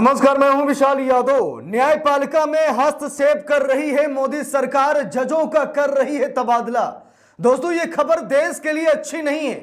नमस्कार, मैं हूं विशाल यादव। न्यायपालिका में हस्तक्षेप कर रही है मोदी सरकार, जजों का कर रही है तबादला। दोस्तों, ये खबर देश के लिए अच्छी नहीं है,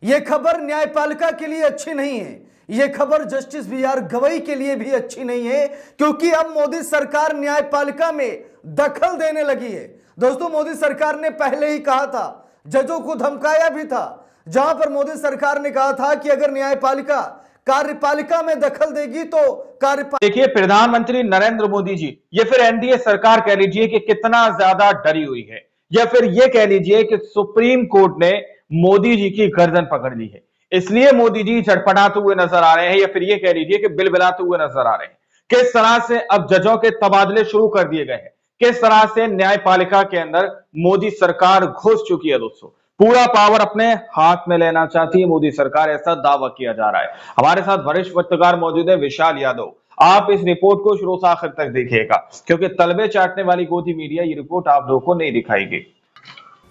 ये खबर न्यायपालिका के लिए अच्छी नहीं है, ये खबर जस्टिस बी.आर. गवई के लिए भी अच्छी नहीं है, क्योंकि अब मोदी सरकार न्यायपालिका में दखल देने लगी है। दोस्तों, मोदी सरकार ने पहले ही कहा था, जजों को धमकाया भी था, जहां पर मोदी सरकार ने कहा था कि अगर न्यायपालिका कार्यपालिका में दखल देगी तो देखिए, प्रधानमंत्री नरेंद्र मोदी जी, ये फिर एनडीए सरकार कह लीजिए कि कितना ज्यादा डरी हुई है, या फिर ये कह लीजिए कि सुप्रीम कोर्ट ने मोदी जी की गर्दन पकड़ ली है, इसलिए मोदी जी झटपटाते हुए नजर आ रहे हैं, या फिर ये कह लीजिए कि बिलबिलाते हुए नजर आ रहे हैं। किस तरह से अब जजों के तबादले शुरू कर दिए गए हैं, किस तरह से न्यायपालिका के अंदर मोदी सरकार घुस चुकी है। दोस्तों, पूरा पावर अपने हाथ में लेना चाहती है मोदी सरकार, ऐसा दावा किया जा रहा है। हमारे साथ वरिष्ठ पत्रकार मौजूद है विशाल यादव। आप इस रिपोर्ट को शुरू से आखिर तक देखिएगा, क्योंकि तलबे चाटने वाली गोदी मीडिया ये रिपोर्ट आप लोगों को नहीं दिखाएगी।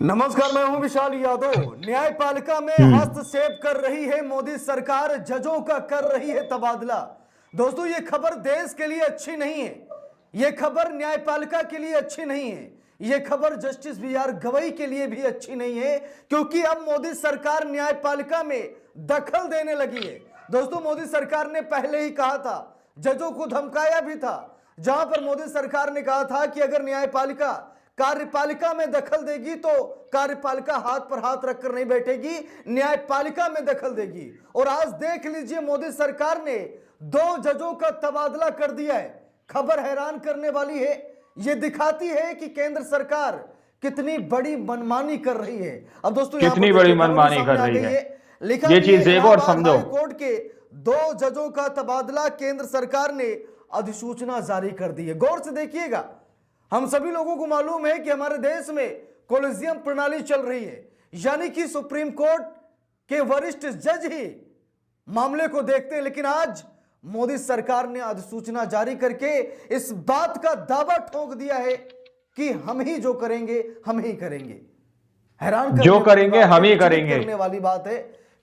नमस्कार, मैं हूं विशाल यादव। न्यायपालिका में हस्तक्षेप कर रही है मोदी सरकार, जजों का कर रही है तबादला। दोस्तों, ये खबर देश के लिए अच्छी नहीं है, ये खबर न्यायपालिका के लिए अच्छी नहीं है, ये खबर जस्टिस बी.आर. गवई के लिए भी अच्छी नहीं है, क्योंकि अब मोदी सरकार न्यायपालिका में दखल देने लगी है। दोस्तों, मोदी सरकार ने पहले ही कहा था, जजों को धमकाया भी था, जहां पर मोदी सरकार ने कहा था कि अगर न्यायपालिका कार्यपालिका में दखल देगी तो कार्यपालिका हाथ पर हाथ रखकर नहीं बैठेगी, न्यायपालिका में दखल देगी। और आज देख लीजिए, मोदी सरकार ने 2 जजों का तबादला कर दिया है। खबर हैरान करने वाली है, ये दिखाती है कि केंद्र सरकार कितनी बड़ी मनमानी कर रही है। अब दोस्तों, कितनी बड़ी मनमानी कर रही है, लिखा ये चीज देखो और समझो। कोर्ट के 2 जजों का तबादला केंद्र सरकार ने अधिसूचना जारी कर दी है। गौर से देखिएगा, हम सभी लोगों को मालूम है कि हमारे देश में कोलिजियम प्रणाली चल रही है, यानी कि सुप्रीम कोर्ट के वरिष्ठ जज ही मामले को देखते हैं। लेकिन आज मोदी सरकार ने अधिसूचना जारी करके इस बात का दावा ठोक दिया है कि हम ही जो करेंगे हम ही करेंगे। हैरान जो करेंगे हम ही करेंगे करने वाली बात है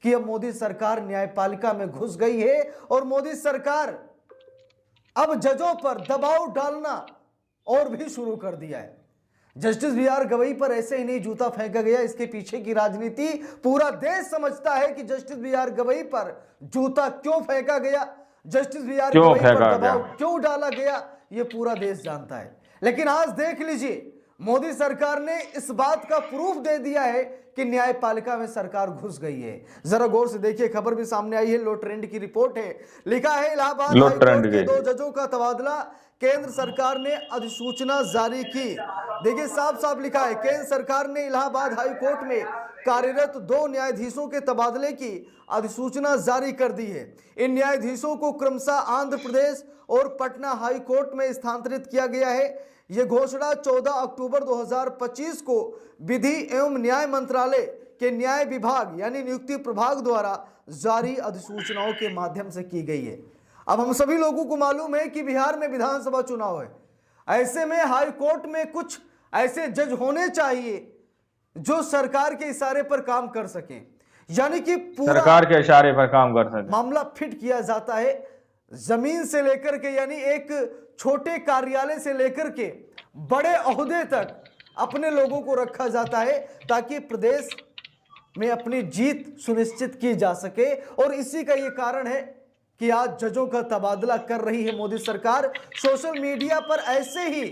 कि अब मोदी सरकार न्यायपालिका में घुस गई है और मोदी सरकार अब जजों पर दबाव डालना और भी शुरू कर दिया है। Justice B R. गवई पर ऐसे ही नहीं जूता फेंका गया, इसके पीछे की राजनीति पूरा देश समझता है कि जस्टिस बी.आर. गवई पर जूता क्यों फेंका गया, जस्टिस बी.आर. गवई पर दबाव क्यों डाला गया, ये पूरा देश जानता है। लेकिन आज देख लीजिए, मोदी सरकार ने इस बात का प्रूफ दे दिया है कि न्यायपालिका में सरकार घुस गई है। जरा गौर से देखिए, खबर भी सामने आई है, लो ट्रेंड की रिपोर्ट है। लिखा है, इलाहाबाद हाई कोर्ट के 2 जजों का तबादला, केंद्र सरकार ने अधिसूचना जारी की। देखिए, साफ साफ लिखा है, केंद्र सरकार ने इलाहाबाद हाई कोर्ट में कार्यरत 2 न्यायाधीशों के तबादले की अधिसूचना जारी कर दी है। इन न्यायाधीशों को क्रमशः आंध्र प्रदेश और पटना हाई कोर्ट में स्थानांतरित किया गया है। यह घोषणा 14 अक्टूबर 2025 को विधि एवं न्याय मंत्रालय के न्याय विभाग यानी नियुक्ति प्रभाग द्वारा जारी अधिसूचनाओं के माध्यम से की गई है। अब हम सभी लोगों को मालूम है कि बिहार में विधानसभा चुनाव है, ऐसे में हाई कोर्ट में कुछ ऐसे जज होने चाहिए जो सरकार के इशारे पर काम कर सकें, यानी कि पूरा सरकार के इशारे पर काम कर सकें। मामला फिट किया जाता है जमीन से लेकर के, यानी एक छोटे कार्यालय से लेकर के बड़े ओहदे तक अपने लोगों को रखा जाता है, ताकि प्रदेश में अपनी जीत सुनिश्चित की जा सके। और इसी का ये कारण है कि आज जजों का तबादला कर रही है मोदी सरकार। सोशल मीडिया पर ऐसे ही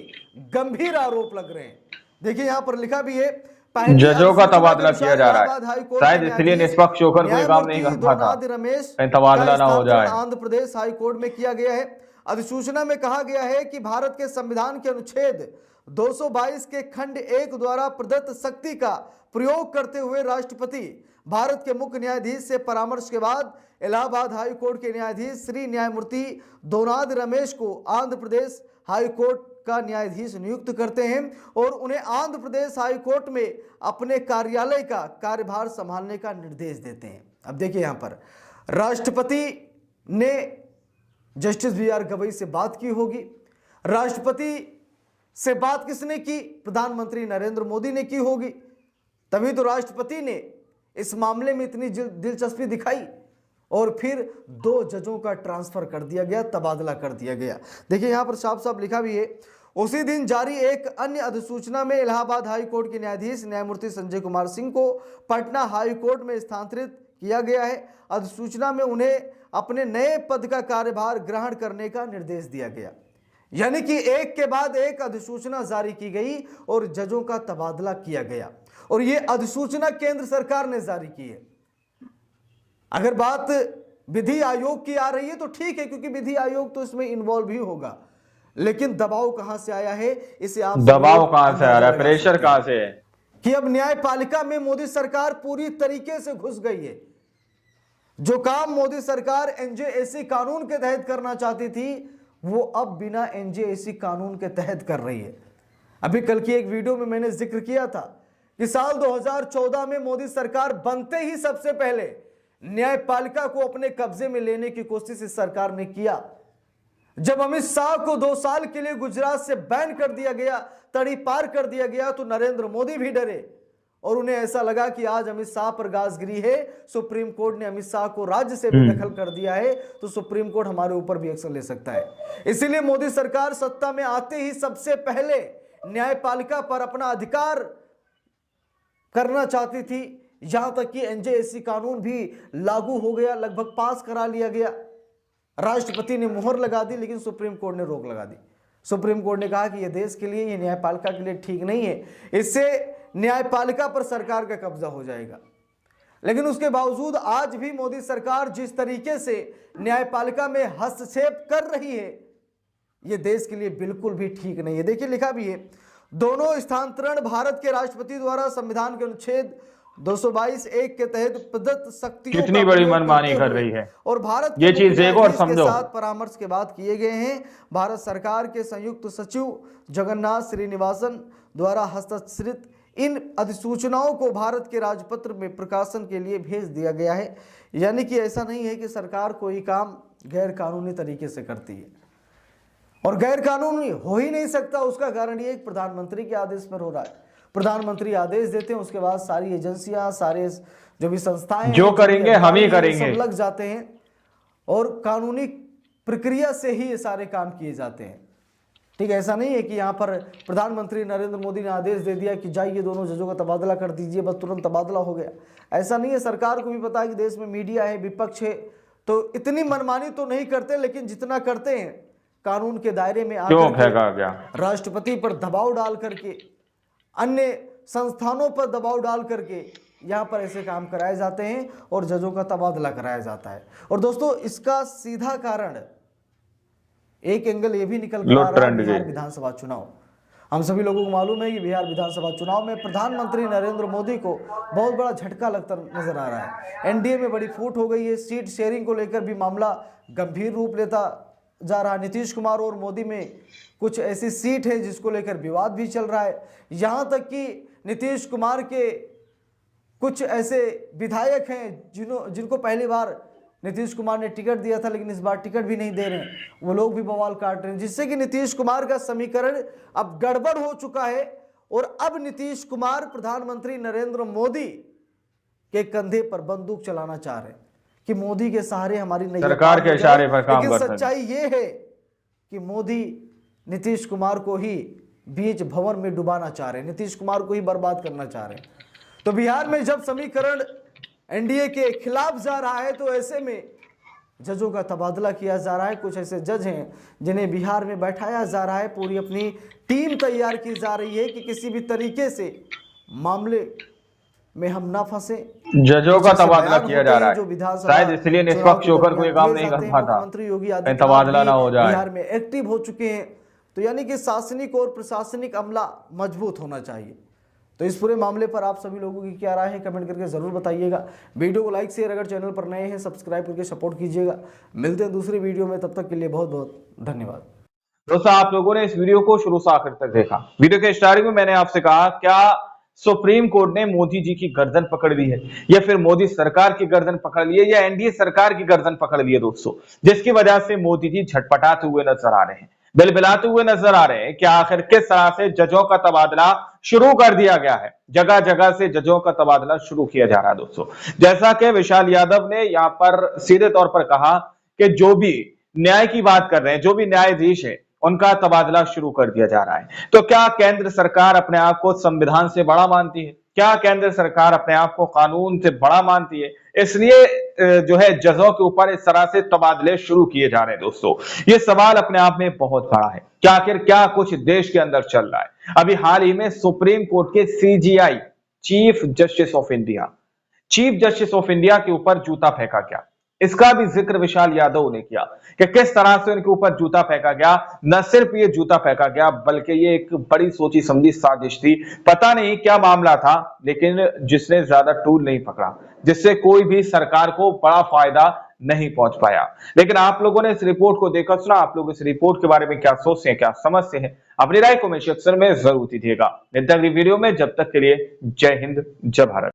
गंभीर आरोप लग रहे हैं। देखिए, यहां पर लिखा भी है, जजों का तबादला किया जा रहा है, शायद इसलिए निष्पक्ष होकर कोई काम नहीं कर पाता, कहीं तबादला ना हो जाए। आंध्र प्रदेश हाई कोर्ट में किया गया है। अधिसूचना में कहा गया है कि भारत के संविधान के अनुच्छेद 222 के खंड 1 द्वारा प्रदत्त शक्ति का प्रयोग करते हुए राष्ट्रपति भारत के मुख्य न्यायाधीश से परामर्श के बाद इलाहाबाद हाई कोर्ट के न्यायाधीश श्री न्यायमूर्ति दोनाद रमेश को आंध्र प्रदेश हाई कोर्ट का न्यायाधीश नियुक्त करते हैं और उन्हें आंध्र प्रदेश हाई कोर्ट में अपने कार्यालय का कार्यभार संभालने का निर्देश देते हैं। अब देखिए, यहां पर राष्ट्रपति ने जस्टिस बी.आर. गवई से बात की होगी। राष्ट्रपति से बात किसने की? प्रधानमंत्री नरेंद्र मोदी ने की होगी, तभी तो राष्ट्रपति ने इस मामले में इतनी दिलचस्पी दिखाई और फिर 2 जजों का ट्रांसफर कर दिया गया, तबादला कर दिया गया। देखिए यहां पर साफ साफ लिखा भी है, उसी दिन जारी एक अन्य अधिसूचना में इलाहाबाद हाई कोर्ट के न्यायाधीश न्यायमूर्ति संजय कुमार सिंह को पटना हाई कोर्ट में स्थानांतरित किया गया है। अधिसूचना में उन्हें अपने नए पद का कार्यभार ग्रहण करने का निर्देश दिया गया। यानी कि एक के बाद एक अधिसूचना जारी की गई और जजों का तबादला किया गया, और यह अधिसूचना केंद्र सरकार ने जारी की है। अगर बात विधि आयोग की आ रही है तो ठीक है, क्योंकि विधि आयोग तो इसमें इन्वॉल्व भी होगा, लेकिन दबाव कहां से आया है, इसे आप दबाव कहां से आ रहा है, प्रेशर कहां से है कि अब न्यायपालिका में मोदी सरकार पूरी तरीके से घुस गई है। जो काम मोदी सरकार एनजेएसी कानून के तहत करना चाहती थी, वो अब बिना एनजेएसी कानून के तहत कर रही है। अभी कल की एक वीडियो में मैंने जिक्र किया था कि साल 2014 में मोदी सरकार बनते ही सबसे पहले न्यायपालिका को अपने कब्जे में लेने की कोशिश इस सरकार ने किया। जब अमित शाह को 2 साल के लिए गुजरात से बैन कर दिया गया, तड़ी पार कर दिया गया, तो नरेंद्र मोदी भी डरे और उन्हें ऐसा लगा कि आज अमित शाह पर गाजगिरी है, सुप्रीम कोर्ट ने अमित शाह को राज्य से भी दखल कर दिया है, तो सुप्रीम कोर्ट हमारे ऊपर भी एक्शन ले सकता है। इसीलिए मोदी सरकार सत्ता में आते ही सबसे पहले न्यायपालिका पर अपना अधिकार करना चाहती थी। यहां तक कि एनजेएसी कानून भी लागू हो गया, लगभग पास करा लिया गया, राष्ट्रपति ने मुहर लगा दी, लेकिन सुप्रीम कोर्ट ने रोक लगा दी। सुप्रीम कोर्ट ने कहा कि यह देश के लिए, यह न्यायपालिका के लिए ठीक नहीं है, इससे न्यायपालिका पर सरकार का कब्जा हो जाएगा। लेकिन उसके बावजूद आज भी मोदी सरकार जिस तरीके से न्यायपालिका में हस्तक्षेप कर रही है, यह देश के लिए बिल्कुल भी ठीक नहीं है। देखिए लिखा भी है, दोनों स्थानांतरण भारत के राष्ट्रपति द्वारा संविधान के अनुच्छेद 222(1) के तहत प्रदत्त शक्तियों कितनी बड़ी मनमानी कर रही है, और भारत ये चीज देखो और समझो, के साथ परामर्श के बाद किए गए हैं। भारत सरकार के संयुक्त सचिव जगन्नाथ श्रीनिवासन द्वारा हस्ताक्षरित इन अधिसूचनाओं को भारत के राजपत्र में प्रकाशन के लिए भेज दिया गया है। यानी कि ऐसा नहीं है कि सरकार कोई काम गैर कानूनी तरीके से करती है, और गैर कानूनी हो ही नहीं सकता। उसका कारण ये प्रधानमंत्री के आदेश पर हो रहा है। प्रधानमंत्री आदेश देते हैं, उसके बाद सारी एजेंसियां, सारे जो भी संस्थाएं जो करेंगे हम ही करेंगे, सब लग जाते हैं, और कानूनी प्रक्रिया से ही ये सारे काम किए जाते हैं। ठीक है, ऐसा नहीं है कि यहाँ पर प्रधानमंत्री नरेंद्र मोदी ने आदेश दे दिया कि जाइए दोनों जजों का तबादला कर दीजिए, बस तुरंत तबादला हो गया। ऐसा नहीं है। सरकार को भी पता है कि देश में मीडिया है, विपक्ष है, तो इतनी मनमानी तो नहीं करते, लेकिन जितना करते हैं कानून के दायरे में आकर राष्ट्रपति पर दबाव डाल करके, अन्य संस्थानों पर दबाव डाल करके यहाँ पर ऐसे काम कराए जाते हैं और जजों का तबादला कराया जाता है। और दोस्तों, इसका सीधा कारण एक एंगल ये भी निकल कर आ रहा है, बिहार विधानसभा चुनाव। हम सभी लोगों को मालूम है कि बिहार विधानसभा चुनाव में प्रधानमंत्री नरेंद्र मोदी को बहुत बड़ा झटका लगता नजर आ रहा है। एनडीए में बड़ी फूट हो गई है, सीट शेयरिंग को लेकर भी मामला गंभीर रूप लेता जा रहा है। नीतीश कुमार और मोदी में कुछ ऐसी सीट है जिसको लेकर विवाद भी चल रहा है। यहाँ तक कि नीतीश कुमार के कुछ ऐसे विधायक हैं जिनको पहली बार नीतीश कुमार ने टिकट दिया था, लेकिन इस बार टिकट भी नहीं दे रहे हैं, वो लोग भी बवाल काट रहे हैं, जिससे कि नीतीश कुमार का समीकरण अब गड़बड़ हो चुका है। और अब नीतीश कुमार प्रधानमंत्री नरेंद्र मोदी के कंधे पर बंदूक चलाना चाह रहे हैं कि मोदी के सहारे हमारी नई सरकार के इशारे पर काम करते हैं। लेकिन सच्चाई ये है कि मोदी नीतीश कुमार को ही बीच भंवर में डुबाना चाह रहे हैं, नीतीश कुमार को ही बर्बाद करना चाह रहे हैं। तो बिहार में जब समीकरण एनडीए के खिलाफ जा रहा है, तो ऐसे में जजों का तबादला किया जा रहा है। कुछ ऐसे जज हैं जिन्हें बिहार में बैठाया जा रहा है, पूरी अपनी टीम तैयार की जा रही है कि किसी भी तरीके से मामले में हम ना फंसे। जजों का तबादला किया जा रहा है, शायद इसलिए निष्पक्ष होकर कोई काम नहीं कर पाता, मुख्यमंत्री योगी आदित्यनाथ तबादला ना हो जाए। बिहार में एक्टिव हो चुके हैं, तो यानी कि शासनिक और प्रशासनिक अमला मजबूत होना चाहिए। तो इस पूरे मामले पर आप सभी लोगों की क्या राय है, कमेंट करके जरूर बताइएगा। वीडियो को लाइक शेयर, अगर चैनल पर नए हैं सब्सक्राइब करके सपोर्ट कीजिएगा। मिलते हैं दूसरी वीडियो में, तब तक के लिए बहुत बहुत धन्यवाद। दोस्तों, आप लोगों ने इस वीडियो को शुरू से आखिर तक देखा। वीडियो के स्टार्टिंग में मैंने आपसे कहा, क्या सुप्रीम कोर्ट ने मोदी जी की गर्दन पकड़ ली है, या फिर मोदी सरकार की गर्दन पकड़ ली है, या एनडीए सरकार की गर्दन पकड़ ली है दोस्तों, जिसकी वजह से मोदी जी झटपटाते हुए नजर आ रहे हैं। बिलबिलाते हुए नजर आ रहे हैं कि आखिर किस तरह से जजों का तबादला शुरू कर दिया गया है। जगह जगह से जजों का तबादला शुरू किया जा रहा है दोस्तों। जैसा कि विशाल यादव ने यहां पर सीधे तौर पर कहा कि जो भी न्याय की बात कर रहे हैं, जो भी न्यायाधीश है, उनका तबादला शुरू कर दिया जा रहा है। तो क्या केंद्र सरकार अपने आप को संविधान से बड़ा मानती है? क्या केंद्र सरकार अपने आप को कानून से बड़ा मानती है? इसलिए जो है जजों के ऊपर इस तरह से तबादले शुरू किए जा रहे हैं दोस्तों। ये सवाल अपने आप में बहुत बड़ा है कि आखिर क्या कुछ देश के अंदर चल रहा है। अभी हाल ही में सुप्रीम कोर्ट के CGI chief justice of India के ऊपर जूता फेंका गया। इसका भी जिक्र विशाल यादव ने किया कि किस तरह से उनके ऊपर जूता फेंका गया। न सिर्फ ये जूता फेंका गया बल्कि ये एक बड़ी सोची समझी साजिश थी। पता नहीं क्या मामला था, लेकिन जिसने ज्यादा टूल नहीं पकड़ा, जिससे कोई भी सरकार को बड़ा फायदा नहीं पहुंच पाया। लेकिन आप लोगों ने इस रिपोर्ट को देखा सुना, आप लोग इस रिपोर्ट के बारे में क्या सोचते हैं, क्या समझते हैं? अपनी राय कमेंट सेक्शन में जरूर दीजिएगा। मिलते हैं अगली वीडियो में, जब तक के लिए जय हिंद, जय भारत।